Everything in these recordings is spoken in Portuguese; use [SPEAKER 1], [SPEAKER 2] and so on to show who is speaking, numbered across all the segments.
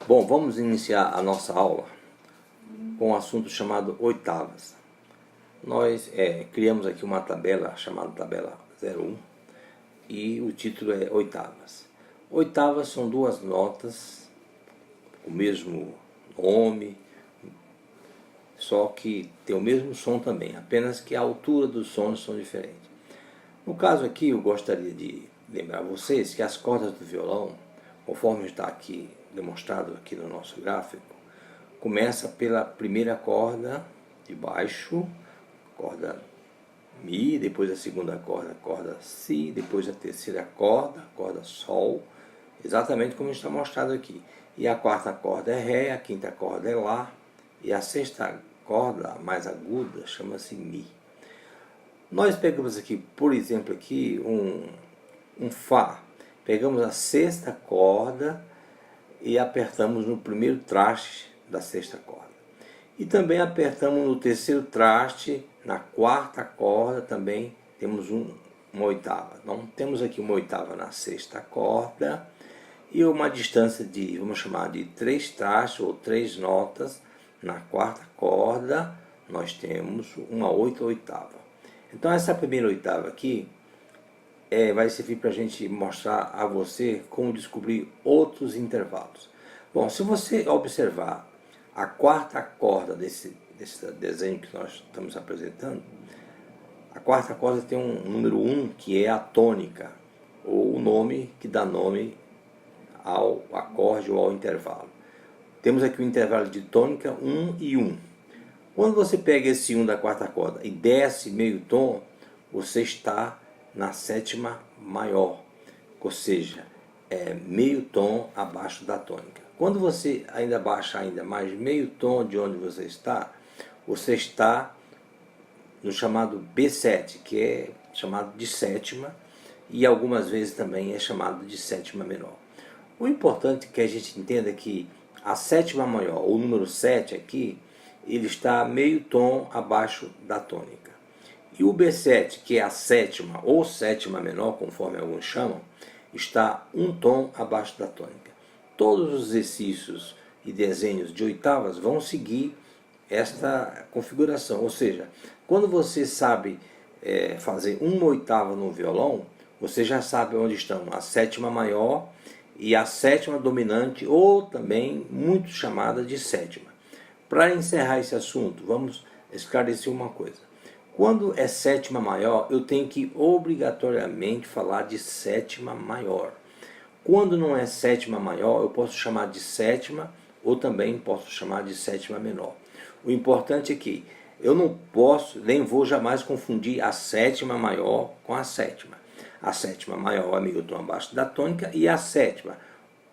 [SPEAKER 1] Bom, vamos iniciar a nossa aula com um assunto chamado oitavas. Nós criamos aqui uma tabela chamada tabela 01 e o título é oitavas. Oitavas são duas notas, o mesmo nome, só que tem o mesmo som também, apenas que a altura dos sons são diferentes. No caso aqui, eu gostaria de lembrar a vocês que as cordas do violão, conforme está aqui demonstrado aqui no nosso gráfico, começa pela primeira corda de baixo, corda Mi, depois a segunda corda, corda Si, depois a terceira corda, corda Sol, exatamente como está mostrado aqui. E a quarta corda é Ré, a quinta corda é Lá, e a sexta corda, mais aguda, chama-se Mi. Nós pegamos aqui, por exemplo, aqui um Fá. Pegamos a sexta corda e apertamos no primeiro traste da sexta corda. E também apertamos no terceiro traste, na quarta corda também temos uma oitava. Então temos aqui uma oitava na sexta corda e uma distância de, vamos chamar de 3 trastes ou 3 notas na quarta corda, nós temos uma outra oitava. Então essa primeira oitava aqui vai servir para a gente mostrar a você como descobrir outros intervalos. Bom, se você observar a quarta corda desse desenho que nós estamos apresentando, a quarta corda tem um número 1 que é a tônica, ou o nome que dá nome ao acorde ou ao intervalo. Temos aqui o intervalo de tônica 1 e 1. Quando você pega esse 1 da quarta corda e desce meio tom, você está na sétima maior, ou seja, é meio tom abaixo da tônica. Quando você ainda baixa ainda mais meio tom de onde você está no chamado B7, que é chamado de sétima, e algumas vezes também é chamado de sétima menor. O importante é que a gente entenda que a sétima maior, o número 7 aqui, ele está meio tom abaixo da tônica. E o B7, que é a sétima ou sétima menor, conforme alguns chamam, está um tom abaixo da tônica. Todos os exercícios e desenhos de oitavas vão seguir esta configuração. Ou seja, quando você sabe fazer uma oitava no violão, você já sabe onde estão a sétima maior e a sétima dominante, ou também muito chamada de sétima. Para encerrar esse assunto, vamos esclarecer uma coisa. Quando é sétima maior, eu tenho que obrigatoriamente falar de sétima maior. Quando não é sétima maior, eu posso chamar de sétima ou também posso chamar de sétima menor. O importante é que eu não posso, nem vou jamais confundir a sétima maior com a sétima. A sétima maior é meio tom abaixo da tônica e a sétima,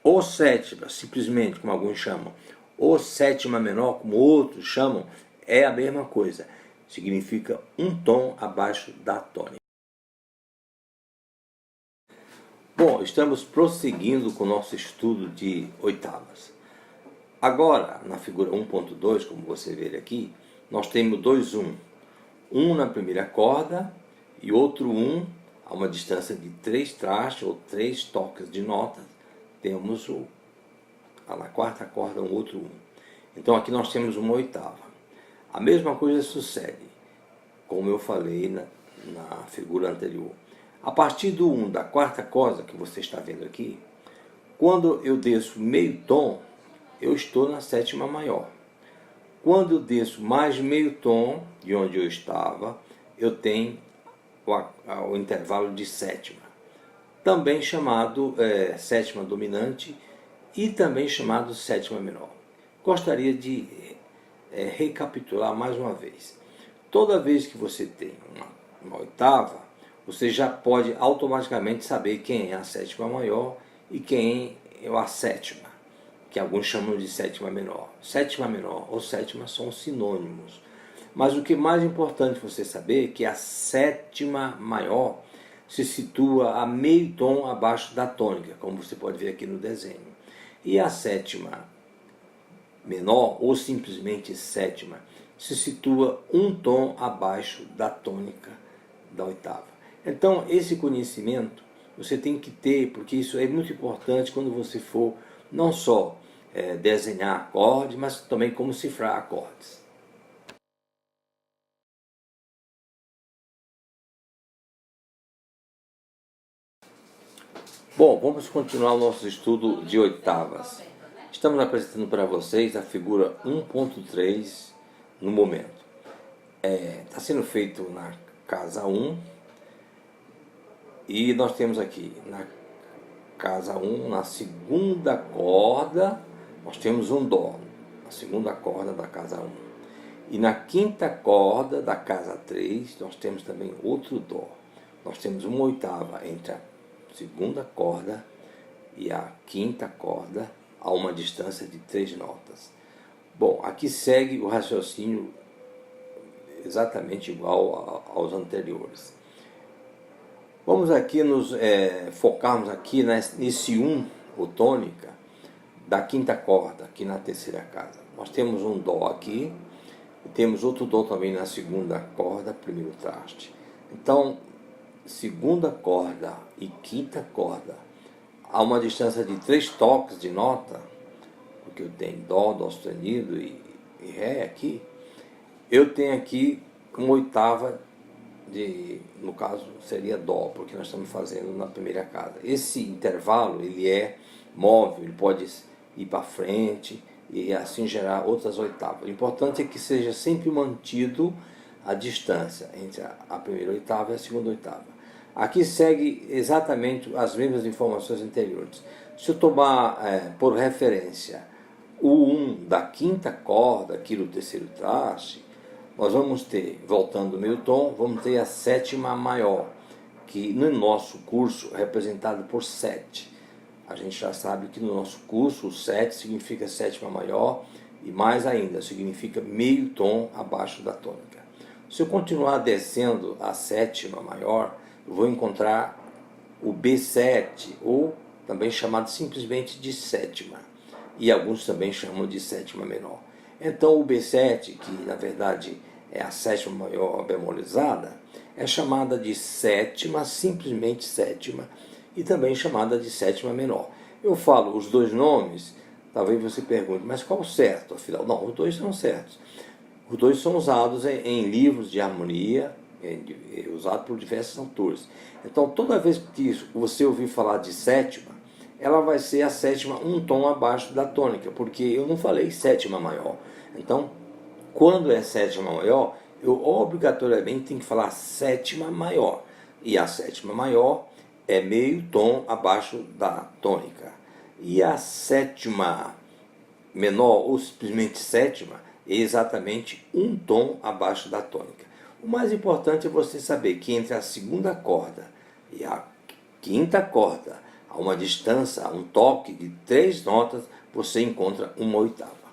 [SPEAKER 1] ou sétima, simplesmente como alguns chamam, ou sétima menor, como outros chamam, é a mesma coisa. Significa um tom abaixo da tônica. Bom, estamos prosseguindo com o nosso estudo de oitavas. Agora, na figura 1.2, como você vê aqui, nós temos dois 1. Um na primeira corda e outro 1 a uma distância de 3 trastes ou 3 toques de notas. Temos na quarta corda um outro 1. Então aqui nós temos uma oitava. A mesma coisa sucede, como eu falei na figura anterior. A partir do 1 da quarta corda, que você está vendo aqui, quando eu desço meio tom, eu estou na sétima maior. Quando eu desço mais meio tom de onde eu estava, eu tenho o intervalo de sétima, também chamado sétima dominante e também chamado sétima menor. Gostaria de recapitular mais uma vez. Toda vez que você tem uma oitava, você já pode automaticamente saber quem é a sétima maior e quem é a sétima, que alguns chamam de sétima menor. Sétima menor ou sétima são sinônimos. Mas o que é mais importante você saber é que a sétima maior se situa a meio tom abaixo da tônica, como você pode ver aqui no desenho. E a sétima menor, ou simplesmente sétima, se situa um tom abaixo da tônica da oitava. Então, esse conhecimento você tem que ter, porque isso é muito importante quando você for não só desenhar acordes, mas também como cifrar acordes. Bom, vamos continuar o nosso estudo de oitavas. Estamos apresentando para vocês a figura 1.3 no momento. Está sendo feito na casa 1 e nós temos aqui na casa 1, na segunda corda, nós temos um Dó, a segunda corda da casa 1. E na quinta corda da casa 3, nós temos também outro Dó. Nós temos uma oitava entre a segunda corda e a quinta corda a uma distância de 3 notas. Bom, aqui segue o raciocínio exatamente igual aos anteriores. Vamos aqui nos focarmos aqui nesse 1, o tônica, da quinta corda, aqui na terceira casa. Nós temos um Dó aqui, e temos outro Dó também na segunda corda, primeiro traste. Então, segunda corda e quinta corda, a uma distância de 3 toques de nota, porque eu tenho Dó, Dó sustenido e Ré aqui, eu tenho aqui uma oitava no caso seria Dó, porque nós estamos fazendo na primeira casa. Esse intervalo ele é móvel, ele pode ir para frente e assim gerar outras oitavas. O importante é que seja sempre mantido a distância entre a primeira oitava e a segunda oitava. Aqui segue exatamente as mesmas informações anteriores. Se eu tomar por referência o 1 da quinta corda aqui do terceiro traste, nós vamos ter, voltando do meio tom, vamos ter a sétima maior, que no nosso curso é representado por 7. A gente já sabe que no nosso curso o 7 significa sétima maior e mais ainda, significa meio tom abaixo da tônica. Se eu continuar descendo a sétima maior, eu vou encontrar o B7, ou também chamado simplesmente de sétima, e alguns também chamam de sétima menor. Então o B7, que na verdade é a sétima maior bemolizada, é chamada de sétima, simplesmente sétima, e também chamada de sétima menor. Eu falo os dois nomes, talvez você pergunte, mas qual o certo? Afinal, não, os dois são certos. Os dois são usados em livros de harmonia, usados por diversos autores. Então, toda vez que você ouvir falar de sétima, ela vai ser a sétima um tom abaixo da tônica, porque eu não falei sétima maior. Então, quando é sétima maior, eu obrigatoriamente tenho que falar sétima maior. E a sétima maior é meio tom abaixo da tônica. E a sétima menor, ou simplesmente sétima, é exatamente um tom abaixo da tônica. O mais importante é você saber que entre a segunda corda e a quinta corda, a uma distância, a um toque de 3 notas, você encontra uma oitava.